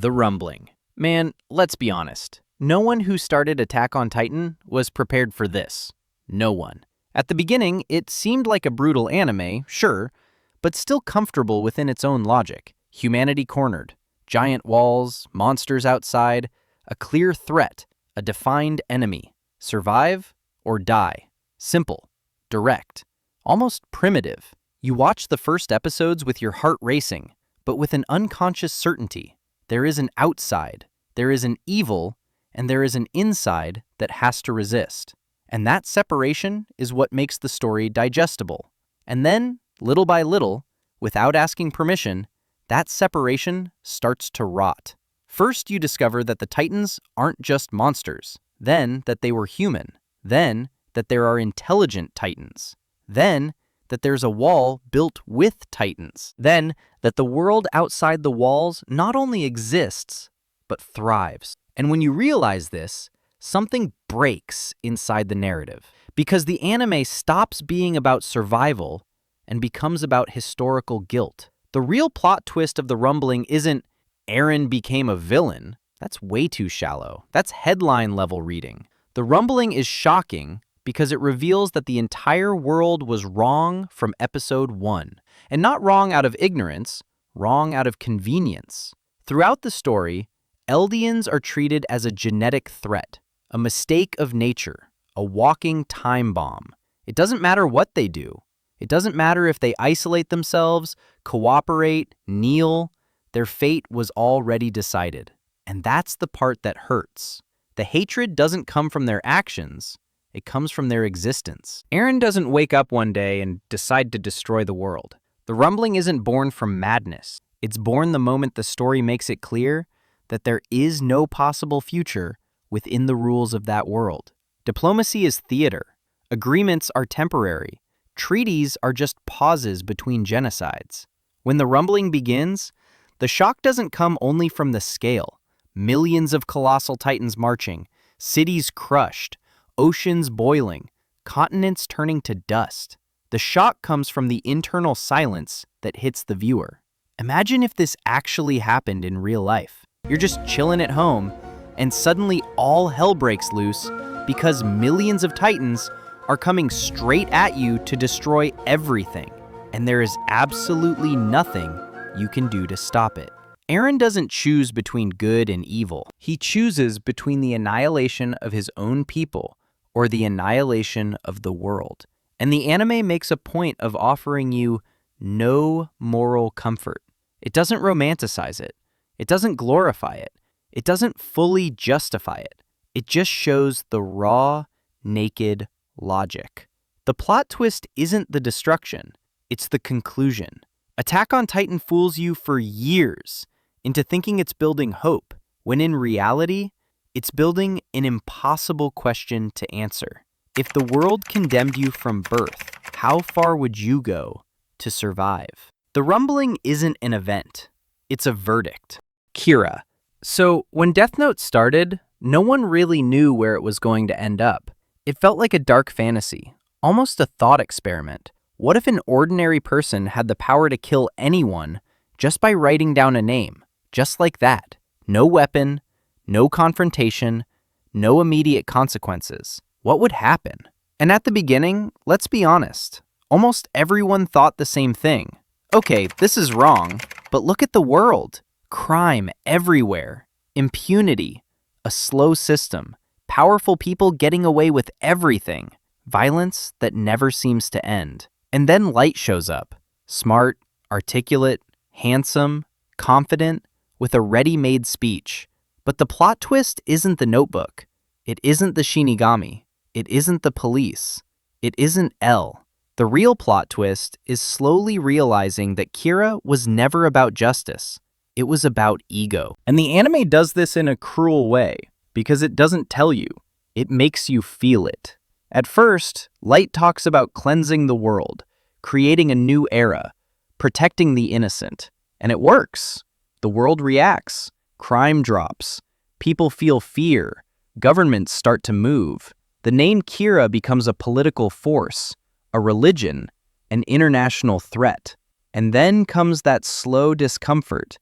The rumbling. Man, let's be honest. No one who started Attack on Titan was prepared for this. No one. At the beginning, it seemed like a brutal anime, sure, but still comfortable within its own logic. Humanity cornered. Giant walls, monsters outside, a clear threat, a defined enemy. Survive or die. Simple. Direct. Almost primitive. You watch the first episodes with your heart racing, but with an unconscious certainty. There is an outside, there is an evil, and there is an inside that has to resist. And that separation is what makes the story digestible. And then, little by little, without asking permission, that separation starts to rot. First, you discover that the Titans aren't just monsters, then that they were human, then that there are intelligent Titans, then that there's a wall built with Titans, then that the world outside the walls not only exists, but thrives. And when you realize this, something breaks inside the narrative, because the anime stops being about survival and becomes about historical guilt. The real plot twist of The Rumbling isn't Eren became a villain. That's way too shallow. That's headline-level reading. The Rumbling is shocking because it reveals that the entire world was wrong from episode 1. And not wrong out of ignorance, wrong out of convenience. Throughout the story, Eldians are treated as a genetic threat, a mistake of nature, a walking time bomb. It doesn't matter what they do. It doesn't matter if they isolate themselves, cooperate, kneel. Their fate was already decided. And that's the part that hurts. The hatred doesn't come from their actions. It comes from their existence. Eren doesn't wake up one day and decide to destroy the world. The Rumbling isn't born from madness. It's born the moment the story makes it clear that there is no possible future within the rules of that world. Diplomacy is theater. Agreements are temporary. Treaties are just pauses between genocides. When the Rumbling begins, the shock doesn't come only from the scale. Millions of colossal titans marching, cities crushed, oceans boiling, continents turning to dust. The shock comes from the internal silence that hits the viewer. Imagine if this actually happened in real life. You're just chilling at home, and suddenly all hell breaks loose because millions of titans are coming straight at you to destroy everything, and there is absolutely nothing you can do to stop it. Eren doesn't choose between good and evil. He chooses between the annihilation of his own people or the annihilation of the world. And the anime makes a point of offering you no moral comfort. It doesn't romanticize it. It doesn't glorify it. It doesn't fully justify it. It just shows the raw, naked logic. The plot twist isn't the destruction. It's the conclusion. Attack on Titan fools you for years into thinking it's building hope, when in reality, it's building an impossible question to answer. If the world condemned you from birth, how far would you go to survive? The Rumbling isn't an event. It's a verdict. Kira. So, when Death Note started, no one really knew where it was going to end up. It felt like a dark fantasy, almost a thought experiment. What if an ordinary person had the power to kill anyone just by writing down a name, just like that? No weapon, no confrontation, no immediate consequences. What would happen? And at the beginning, let's be honest, almost everyone thought the same thing. Okay, this is wrong, but look at the world. Crime everywhere. Impunity. A slow system. Powerful people getting away with everything. Violence that never seems to end. And then Light shows up. Smart, articulate, handsome, confident, with a ready-made speech. But the plot twist isn't the Notebook. It isn't the Shinigami. It isn't the police. It isn't L. The real plot twist is slowly realizing that Kira was never about justice. It was about ego. And the anime does this in a cruel way, because it doesn't tell you. It makes you feel it. At first, Light talks about cleansing the world, creating a new era, protecting the innocent. And it works. The world reacts. Crime drops. People feel fear. Governments start to move. The name Kira becomes a political force, a religion, an international threat. And then comes that slow discomfort,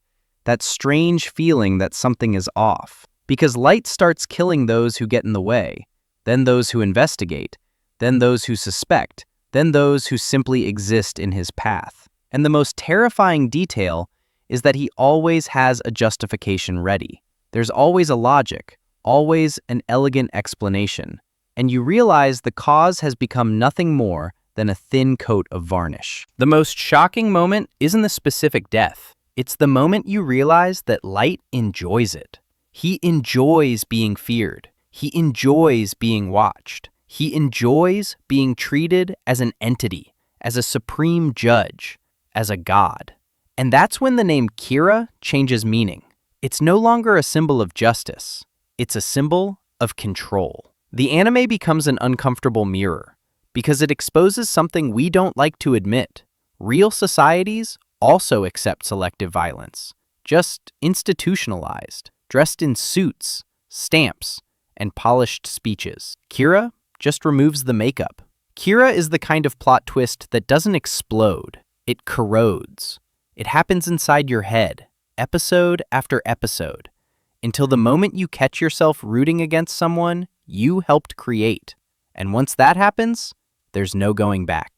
that strange feeling that something is off. Because light starts killing those who get in the way, then those who investigate, then those who suspect, then those who simply exist in his path. And the most terrifying detail is that he always has a justification ready. There's always a logic, always an elegant explanation, and you realize the cause has become nothing more than a thin coat of varnish. The most shocking moment isn't the specific death. It's the moment you realize that Light enjoys it. He enjoys being feared. He enjoys being watched. He enjoys being treated as an entity, as a supreme judge, as a god. And that's when the name Kira changes meaning. It's no longer a symbol of justice. It's a symbol of control. The anime becomes an uncomfortable mirror because it exposes something we don't like to admit. Real societies also accept selective violence, just institutionalized, dressed in suits, stamps, and polished speeches. Kira just removes the makeup. Kira is the kind of plot twist that doesn't explode. It corrodes. It happens inside your head, episode after episode, until the moment you catch yourself rooting against someone you helped create. And once that happens, there's no going back.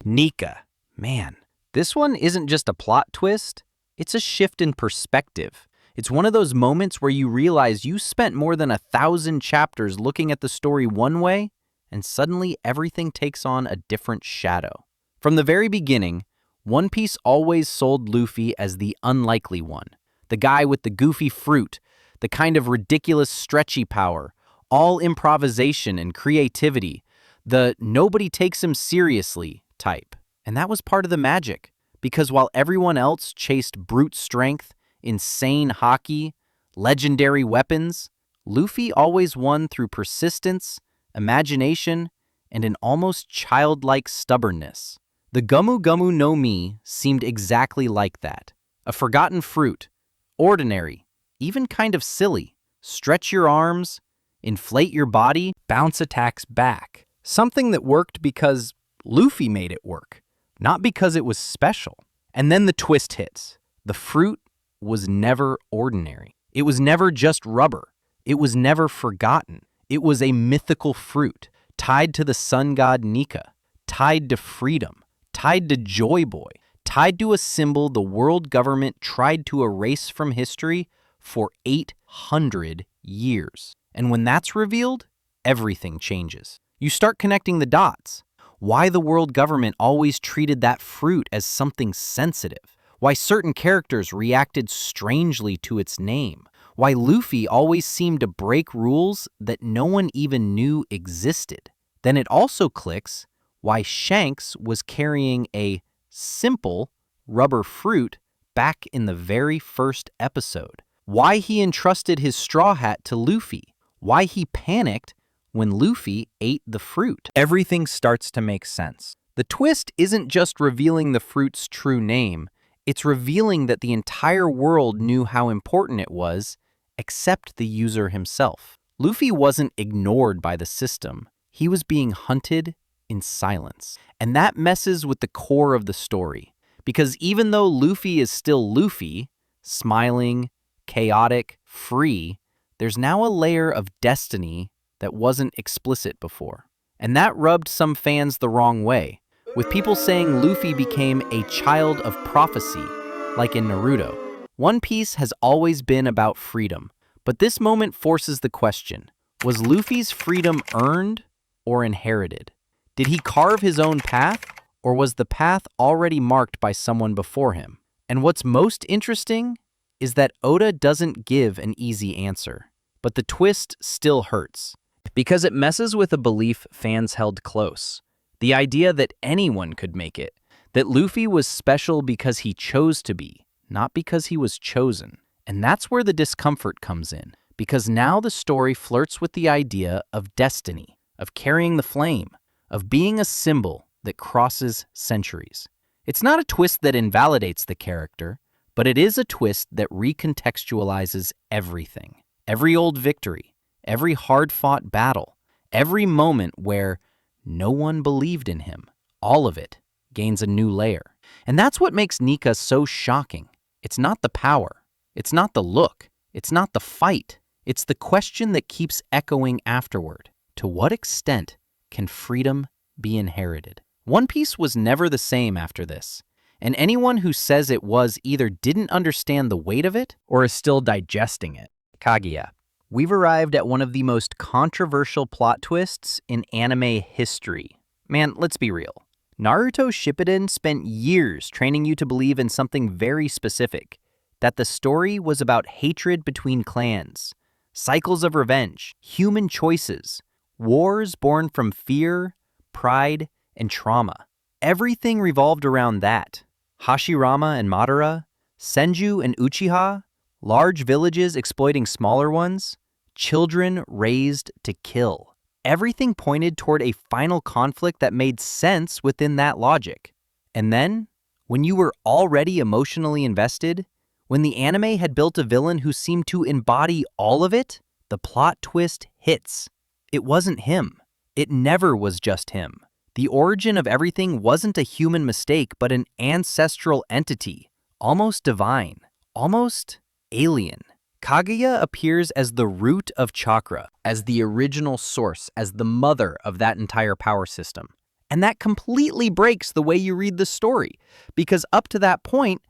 Nika. Man, this one isn't just a plot twist, it's a shift in perspective. It's one of those moments where you realize you spent more than 1,000 chapters looking at the story one way, and suddenly everything takes on a different shadow. From the very beginning, One Piece always sold Luffy as the unlikely one, the guy with the goofy fruit, the kind of ridiculous stretchy power, all improvisation and creativity, the nobody takes him seriously type. And that was part of the magic, because while everyone else chased brute strength, insane haki, legendary weapons, Luffy always won through persistence, imagination, and an almost childlike stubbornness. The Gumu Gumu no Mi seemed exactly like that. A forgotten fruit, ordinary, even kind of silly. Stretch your arms, inflate your body, bounce attacks back. Something that worked because Luffy made it work, not because it was special. And then the twist hits. The fruit was never ordinary. It was never just rubber. It was never forgotten. It was a mythical fruit, tied to the sun god Nika, tied to freedom, tied to Joy Boy, tied to a symbol the world government tried to erase from history for 800 years. And when that's revealed, everything changes. You start connecting the dots. Why the world government always treated that fruit as something sensitive. Why certain characters reacted strangely to its name. Why Luffy always seemed to break rules that no one even knew existed. Then it also clicks why Shanks was carrying a simple rubber fruit back in the very first episode. Why he entrusted his straw hat to Luffy. Why he panicked when Luffy ate the fruit. Everything starts to make sense. The twist isn't just revealing the fruit's true name, it's revealing that the entire world knew how important it was, except the user himself. Luffy wasn't ignored by the system. He was being hunted in silence. And that messes with the core of the story. Because even though Luffy is still Luffy, smiling, chaotic, free, there's now a layer of destiny that wasn't explicit before. And that rubbed some fans the wrong way, with people saying Luffy became a child of prophecy, like in Naruto. One Piece has always been about freedom, but this moment forces the question, was Luffy's freedom earned or inherited? Did he carve his own path, or was the path already marked by someone before him? And what's most interesting is that Oda doesn't give an easy answer, but the twist still hurts, because it messes with a belief fans held close. The idea that anyone could make it, that Luffy was special because he chose to be, not because he was chosen. And that's where the discomfort comes in, because now the story flirts with the idea of destiny, of carrying the flame, of being a symbol that crosses centuries. It's not a twist that invalidates the character, but it is a twist that recontextualizes everything. Every old victory, every hard-fought battle, every moment where no one believed in him, all of it gains a new layer. And that's what makes Nika so shocking. It's not the power, It's not the look. It's not the fight. It's the question that keeps echoing afterward. To what extent can freedom be inherited? One Piece was never the same after this, and anyone who says it was either didn't understand the weight of it or is still digesting it. Kaguya. We've arrived at one of the most controversial plot twists in anime history. Man, let's be real. Naruto Shippuden spent years training you to believe in something very specific, that the story was about hatred between clans, cycles of revenge, human choices, wars born from fear, pride, and trauma. Everything revolved around that. Hashirama and Madara, Senju and Uchiha, large villages exploiting smaller ones, children raised to kill. Everything pointed toward a final conflict that made sense within that logic. And then, when you were already emotionally invested, when the anime had built a villain who seemed to embody all of it, the plot twist hits. It wasn't him. It never was just him. The origin of everything wasn't a human mistake, but an ancestral entity, almost divine, almost alien. Kaguya appears as the root of chakra, as the original source, as the mother of that entire power system. And that completely breaks the way you read the story, because up to that point,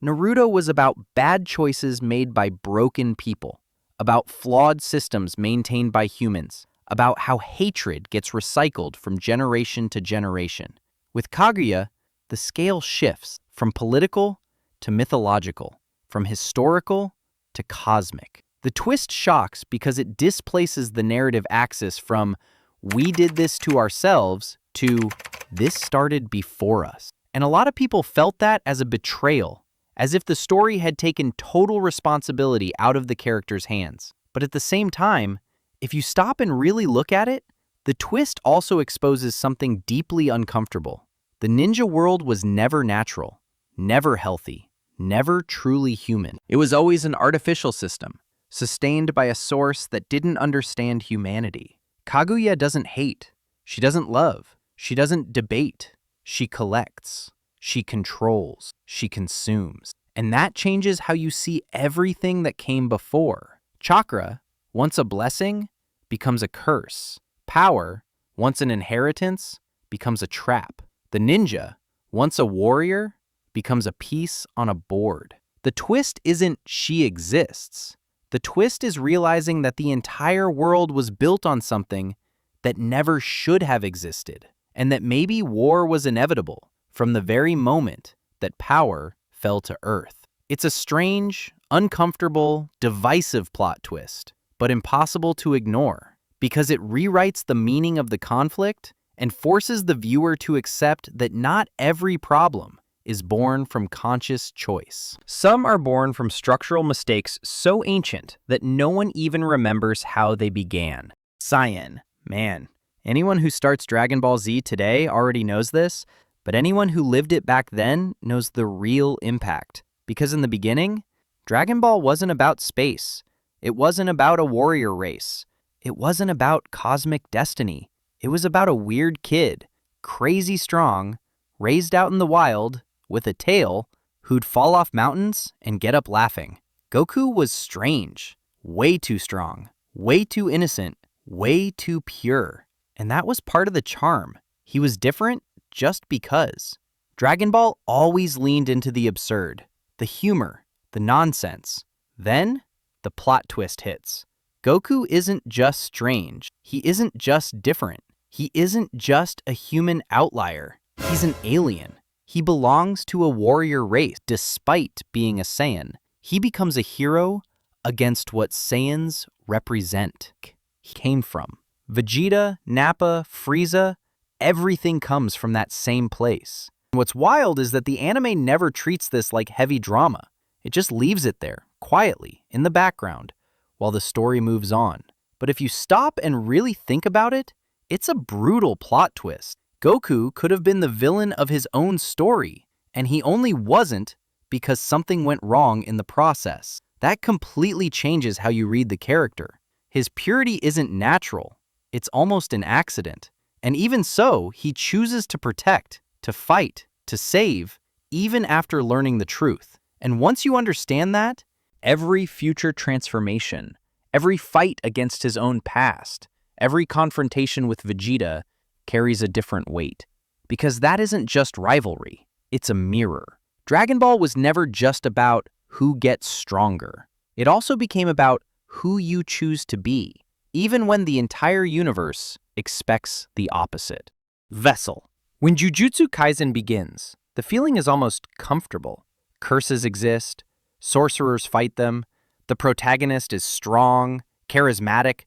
Naruto was about bad choices made by broken people, about flawed systems maintained by humans, about how hatred gets recycled from generation to generation. With Kaguya, the scale shifts from political to mythological, from historical to cosmic. The twist shocks because it displaces the narrative axis from "we did this to ourselves" to "this started before us." And a lot of people felt that as a betrayal, as if the story had taken total responsibility out of the character's hands. But at the same time, if you stop and really look at it, the twist also exposes something deeply uncomfortable. The ninja world was never natural, never healthy, never truly human. It was always an artificial system, sustained by a source that didn't understand humanity. Kaguya doesn't hate. She doesn't love. She doesn't debate. She collects. She controls. She consumes. And that changes how you see everything that came before. Chakra, once a blessing, becomes a curse. Power, once an inheritance, becomes a trap. The ninja, once a warrior, becomes a piece on a board. The twist isn't she exists. The twist is realizing that the entire world was built on something that never should have existed, and that maybe war was inevitable from the very moment that power fell to Earth. It's a strange, uncomfortable, divisive plot twist, but impossible to ignore, because it rewrites the meaning of the conflict and forces the viewer to accept that not every problem is born from conscious choice. Some are born from structural mistakes so ancient that no one even remembers how they began. Saiyan. Man, anyone who starts Dragon Ball Z today already knows this, but anyone who lived it back then knows the real impact. Because in the beginning, Dragon Ball wasn't about space. It wasn't about a warrior race. It wasn't about cosmic destiny. It was about a weird kid, crazy strong, raised out in the wild, with a tail, who'd fall off mountains and get up laughing. Goku was strange, way too strong, way too innocent, way too pure. And that was part of the charm. He was different just because. Dragon Ball always leaned into the absurd, the humor, the nonsense. Then, the plot twist hits. Goku isn't just strange. He isn't just different. He isn't just a human outlier. He's an alien. He belongs to a warrior race despite being a Saiyan. He becomes a hero against what Saiyans represent. He came from. Vegeta, Nappa, Frieza, everything comes from that same place. And what's wild is that the anime never treats this like heavy drama. It just leaves it there, quietly, in the background, while the story moves on. But if you stop and really think about it, it's a brutal plot twist. Goku could have been the villain of his own story, and he only wasn't because something went wrong in the process. That completely changes how you read the character. His purity isn't natural. It's almost an accident. And even so, he chooses to protect, to fight, to save, even after learning the truth. And once you understand that, every future transformation, every fight against his own past, every confrontation with Vegeta carries a different weight. Because that isn't just rivalry, it's a mirror. Dragon Ball was never just about who gets stronger. It also became about who you choose to be, even when the entire universe expects the opposite. Vessel. When Jujutsu Kaisen begins, the feeling is almost comfortable. Curses exist, sorcerers fight them, the protagonist is strong, charismatic,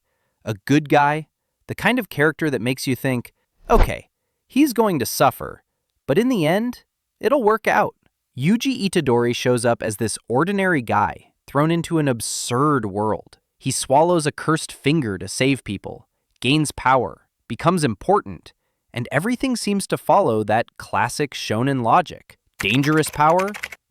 a good guy, the kind of character that makes you think, okay, he's going to suffer, but in the end, it'll work out. Yuji Itadori shows up as this ordinary guy thrown into an absurd world. He swallows a cursed finger to save people, gains power, becomes important, and everything seems to follow that classic shonen logic. Dangerous power,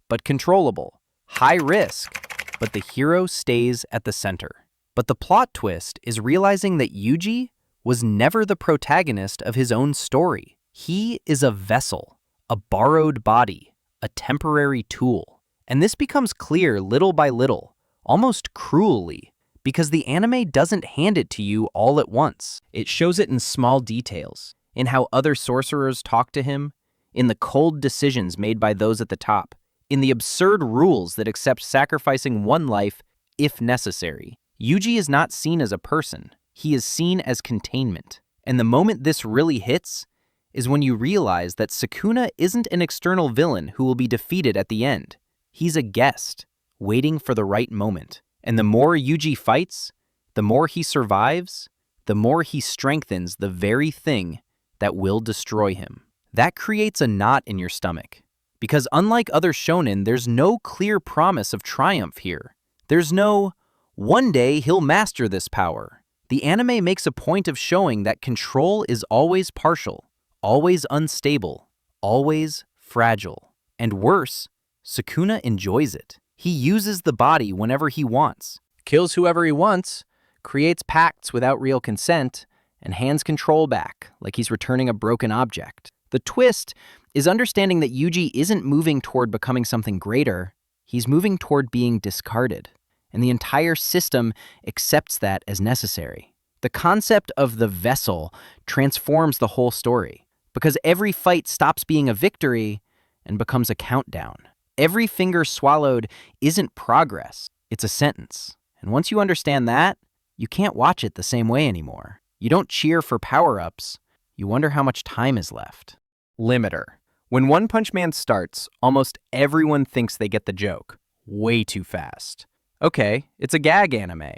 but controllable. High risk, but the hero stays at the center. But the plot twist is realizing that Yuji was never the protagonist of his own story. He is a vessel, a borrowed body, a temporary tool. And this becomes clear little by little, almost cruelly, because the anime doesn't hand it to you all at once. It shows it in small details, in how other sorcerers talk to him, in the cold decisions made by those at the top, in the absurd rules that accept sacrificing one life if necessary. Yuji is not seen as a person. He is seen as containment. And the moment this really hits is when you realize that Sukuna isn't an external villain who will be defeated at the end. He's a guest, waiting for the right moment. And the more Yuji fights, the more he survives, the more he strengthens the very thing that will destroy him. That creates a knot in your stomach. Because unlike other shonen, there's no clear promise of triumph here. There's no, one day he'll master this power. The anime makes a point of showing that control is always partial, always unstable, always fragile. And worse, Sukuna enjoys it. He uses the body whenever he wants, kills whoever he wants, creates pacts without real consent, and hands control back like he's returning a broken object. The twist is understanding that Yuji isn't moving toward becoming something greater, he's moving toward being discarded. And the entire system accepts that as necessary. The concept of the vessel transforms the whole story, because every fight stops being a victory and becomes a countdown. Every finger swallowed isn't progress, it's a sentence. And once you understand that, you can't watch it the same way anymore. You don't cheer for power-ups, you wonder how much time is left. Limiter. When One Punch Man starts, almost everyone thinks they get the joke. Way too fast. Okay, it's a gag anime.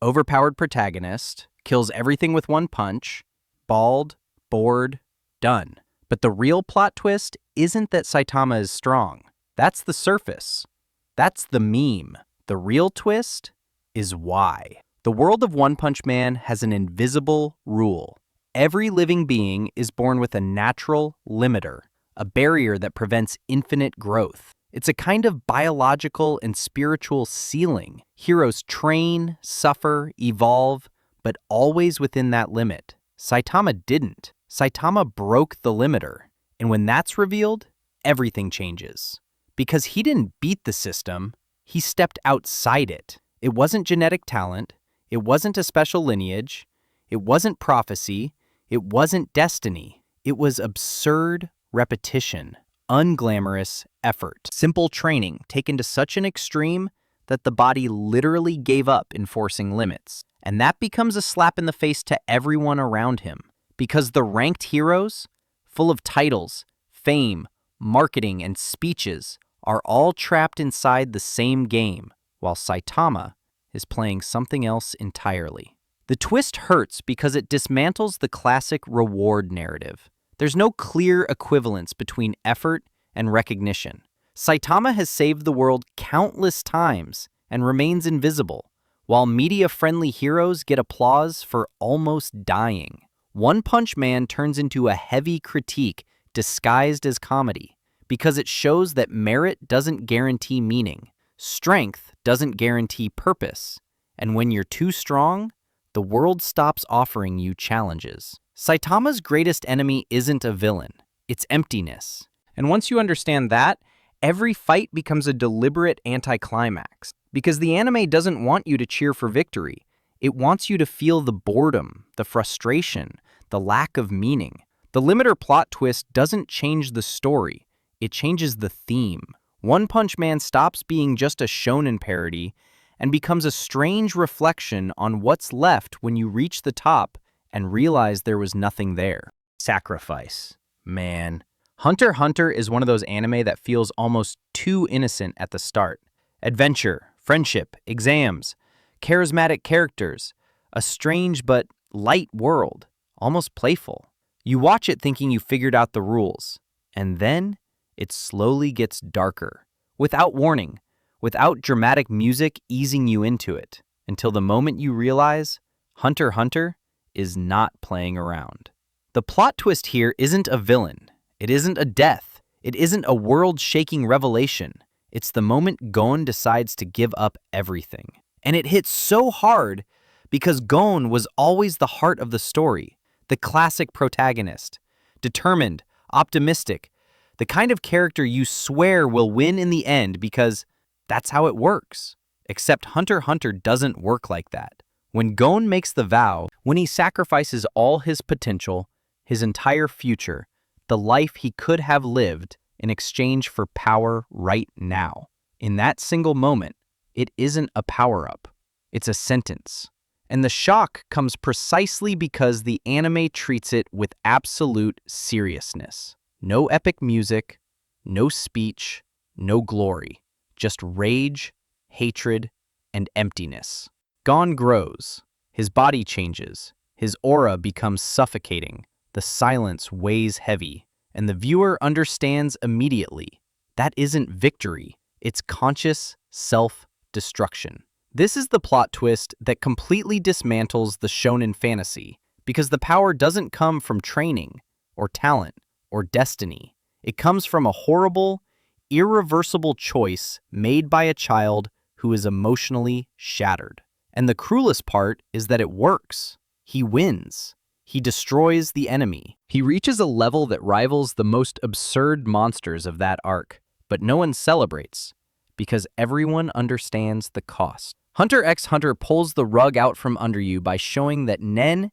Overpowered protagonist, kills everything with one punch, bald, bored, done. But the real plot twist isn't that Saitama is strong. That's the surface. That's the meme. The real twist is why. The world of One Punch Man has an invisible rule. Every living being is born with a natural limiter, a barrier that prevents infinite growth. It's a kind of biological and spiritual ceiling. Heroes train, suffer, evolve, but always within that limit. Saitama didn't. Saitama broke the limiter. And when that's revealed, everything changes. Because he didn't beat the system, he stepped outside it. It wasn't genetic talent. It wasn't a special lineage. It wasn't prophecy. It wasn't destiny. It was absurd repetition, unglamorous effort. Simple training taken to such an extreme that the body literally gave up enforcing limits. And that becomes a slap in the face to everyone around him. Because the ranked heroes, full of titles, fame, marketing, and speeches, are all trapped inside the same game, while Saitama is playing something else entirely. The twist hurts because it dismantles the classic reward narrative. There's no clear equivalence between effort and recognition. Saitama has saved the world countless times and remains invisible, while media-friendly heroes get applause for almost dying. One Punch Man turns into a heavy critique disguised as comedy, because it shows that merit doesn't guarantee meaning, strength doesn't guarantee purpose, and when you're too strong, the world stops offering you challenges. Saitama's greatest enemy isn't a villain, it's emptiness. And once you understand that, every fight becomes a deliberate anticlimax. Because the anime doesn't want you to cheer for victory. It wants you to feel the boredom, the frustration, the lack of meaning. The limiter plot twist doesn't change the story. It changes the theme. One Punch Man stops being just a shonen parody and becomes a strange reflection on what's left when you reach the top and realize there was nothing there. Sacrifice. Man. Hunter x Hunter is one of those anime that feels almost too innocent at the start. Adventure, friendship, exams, charismatic characters, a strange but light world, almost playful. You watch it thinking you figured out the rules, and then it slowly gets darker, without warning, without dramatic music easing you into it, until the moment you realize Hunter x Hunter is not playing around. The plot twist here isn't a villain. It isn't a death. It isn't a world-shaking revelation. It's the moment Gon decides to give up everything. And it hits so hard because Gon was always the heart of the story, the classic protagonist, determined, optimistic, the kind of character you swear will win in the end because that's how it works. Except Hunter x Hunter doesn't work like that. When Gon makes the vow, when he sacrifices all his potential, his entire future, the life he could have lived in exchange for power right now, in that single moment, it isn't a power-up. It's a sentence. And the shock comes precisely because the anime treats it with absolute seriousness. No epic music, no speech, no glory. Just rage, hatred, and emptiness. Gon grows. His body changes. His aura becomes suffocating. The silence weighs heavy. And the viewer understands immediately. That isn't victory. It's conscious self-destruction. This is the plot twist that completely dismantles the shonen fantasy, because the power doesn't come from training, or talent, or destiny. It comes from a horrible, irreversible choice made by a child who is emotionally shattered. And the cruelest part is that it works. He wins. He destroys the enemy. He reaches a level that rivals the most absurd monsters of that arc, but no one celebrates, because everyone understands the cost. Hunter x Hunter pulls the rug out from under you by showing that Nen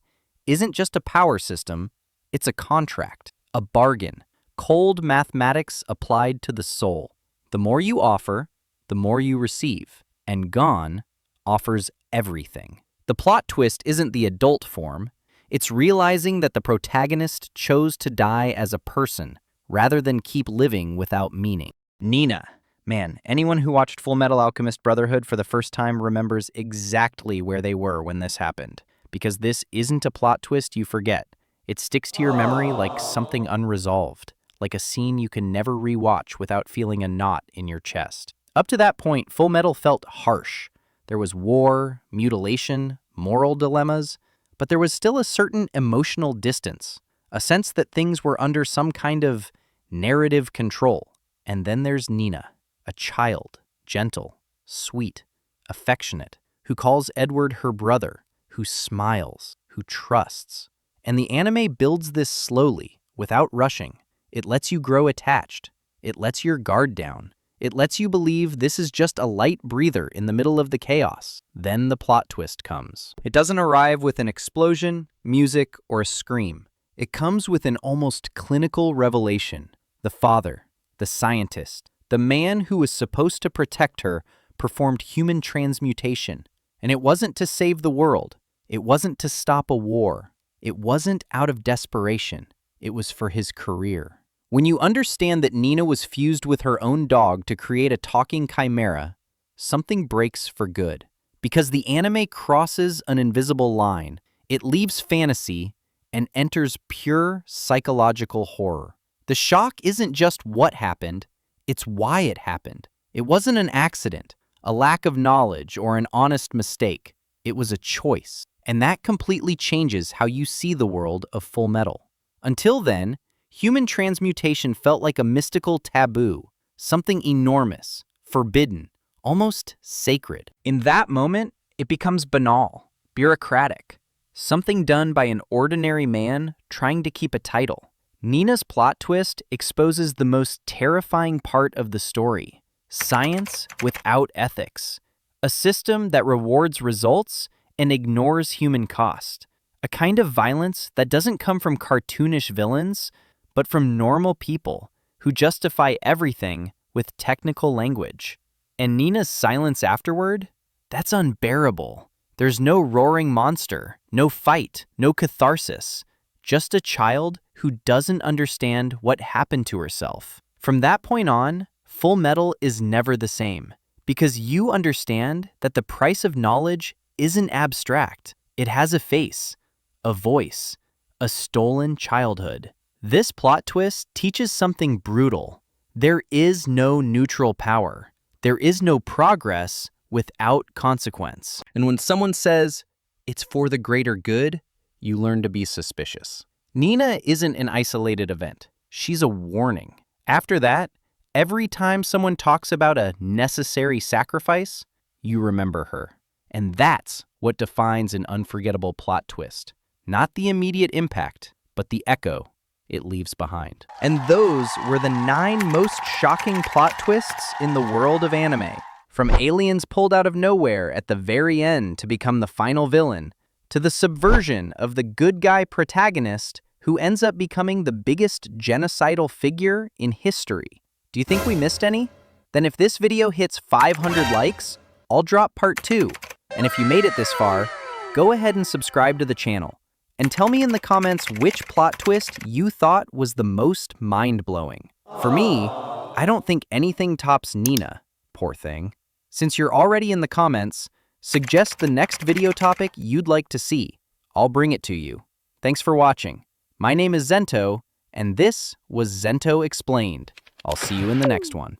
isn't just a power system, it's a contract, a bargain, cold mathematics applied to the soul. The more you offer, the more you receive, and Gon offers everything. The plot twist isn't the adult form, it's realizing that the protagonist chose to die as a person rather than keep living without meaning. Nina. Man, anyone who watched Full Metal Alchemist Brotherhood for the first time remembers exactly where they were when this happened, because this isn't a plot twist you forget. It sticks to your memory like something unresolved, like a scene you can never rewatch without feeling a knot in your chest. Up to that point, Full Metal felt harsh. There was war, mutilation, moral dilemmas, but there was still a certain emotional distance, a sense that things were under some kind of narrative control. And then there's Nina. A child, gentle, sweet, affectionate, who calls Edward her brother, who smiles, who trusts. And the anime builds this slowly, without rushing. It lets you grow attached. It lets your guard down. It lets you believe this is just a light breather in the middle of the chaos. Then the plot twist comes. It doesn't arrive with an explosion, music, or a scream. It comes with an almost clinical revelation. The father, the scientist, the man who was supposed to protect her performed human transmutation. And it wasn't to save the world. It wasn't to stop a war. It wasn't out of desperation. It was for his career. When you understand that Nina was fused with her own dog to create a talking chimera, something breaks for good. Because the anime crosses an invisible line. It leaves fantasy and enters pure psychological horror. The shock isn't just what happened. It's why it happened. It wasn't an accident, a lack of knowledge, or an honest mistake. It was a choice. And that completely changes how you see the world of Full Metal. Until then, human transmutation felt like a mystical taboo, something enormous, forbidden, almost sacred. In that moment, it becomes banal, bureaucratic, something done by an ordinary man trying to keep a title. Nina's plot twist exposes the most terrifying part of the story: science without ethics, A system that rewards results and ignores human cost. A kind of violence that doesn't come from cartoonish villains, but from normal people who justify everything with technical language. And Nina's silence afterward? That's unbearable. There's no roaring monster, no fight, no catharsis. Just a child who doesn't understand what happened to herself. From that point on, Full Metal is never the same, because you understand that the price of knowledge isn't abstract. It has a face, a voice, a stolen childhood. This plot twist teaches something brutal. There is no neutral power. There is no progress without consequence. And when someone says, it's for the greater good, you learn to be suspicious. Nina isn't an isolated event. She's a warning. After that, every time someone talks about a necessary sacrifice, you remember her. And that's what defines an unforgettable plot twist. Not the immediate impact, but the echo it leaves behind. And those were the 9 most shocking plot twists in the world of anime. From aliens pulled out of nowhere at the very end to become the final villain, to the subversion of the good guy protagonist who ends up becoming the biggest genocidal figure in history. Do you think we missed any? Then if this video hits 500 likes, I'll drop part 2. And if you made it this far, go ahead and subscribe to the channel. And tell me in the comments which plot twist you thought was the most mind-blowing. For me, I don't think anything tops Nina, poor thing. Since you're already in the comments, suggest the next video topic you'd like to see. I'll bring it to you. Thanks for watching. My name is Zento, and this was Zento Explained. I'll see you in the next one.